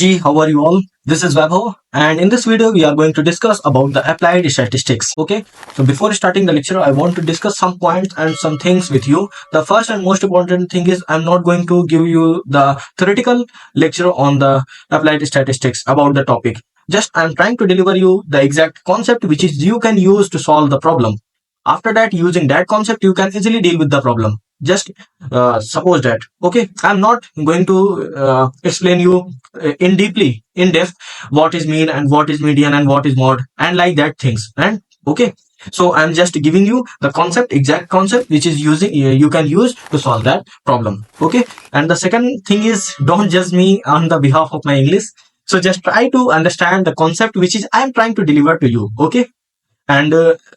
Ji, how are you all? This is Vaibhav, and in this video we are going to discuss about the applied statistics. Okay, so before starting the lecture, I want to discuss some points and some things with you. The first and most important thing is I'm not going to give you the theoretical lecture on the applied statistics about the topic. Just I'm trying to deliver you the exact concept which is you can use to solve the problem. After that, using that concept, you can easily deal with the problem. Just suppose that. Okay, I'm not going to explain you in depth what is mean and what is median and what is mode and like that things. And okay, so I'm just giving you the concept, exact concept which is using you can use to solve that problem. Okay, and the second thing is don't judge me on the behalf of my English. So just try to understand the concept which is I'm trying to deliver to you. Okay. And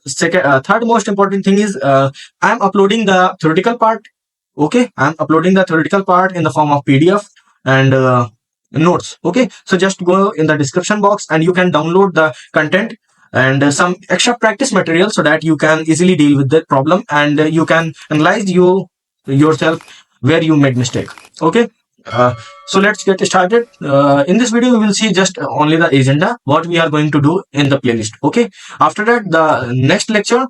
third most important thing is I'm uploading the theoretical part. Okay, I'm uploading the theoretical part in the form of PDF and notes. Okay, so just go in the description box and you can download the content and some extra practice material so that you can easily deal with the problem and you can analyze yourself where you made mistake. Okay. So let's get started. In this video, we will see just only the agenda, what we are going to do in the playlist. Okay. After that, the next lecture,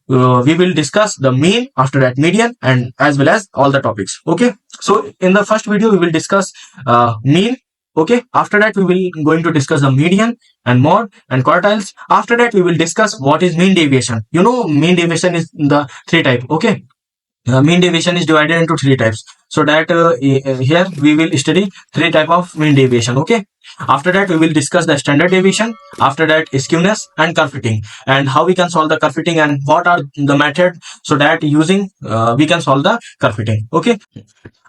we will discuss the mean, after that median, and as well as all the topics. Okay. So in the first video, we will discuss mean. Okay. After that, we will going to discuss the median and mode and quartiles. After that, we will discuss what is mean deviation. You know, mean deviation is the three type. Okay. Mean deviation is divided into three types, so that here we will study three type of mean deviation. Okay, after that we will discuss the standard deviation, after that skewness and curve fitting, and how we can solve the curve fitting and what are the method so that using we can solve the curve fitting. Okay,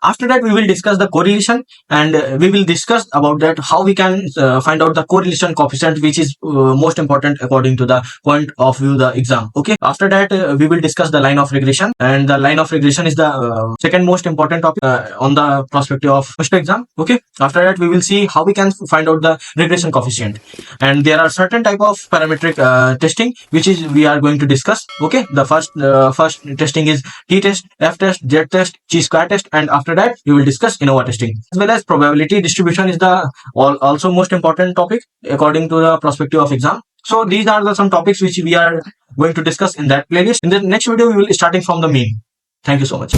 after that we will discuss the correlation and we will discuss about that how we can find out the correlation coefficient, which is most important according to the point of view the exam. Okay, after that we will discuss the line of regression, and the line of regression is the second most important topic on the perspective of first exam. Okay, after that we will see how we can find out the regression coefficient, and there are certain type of parametric testing which is we are going to discuss. Okay, the first testing is t test, f test, z test, chi-square test, and after that we will discuss ANOVA testing, as well as probability distribution is the also most important topic according to the perspective of exam. So these are some topics which we are going to discuss in that playlist. In the next video we will starting from the mean. Thank you so much.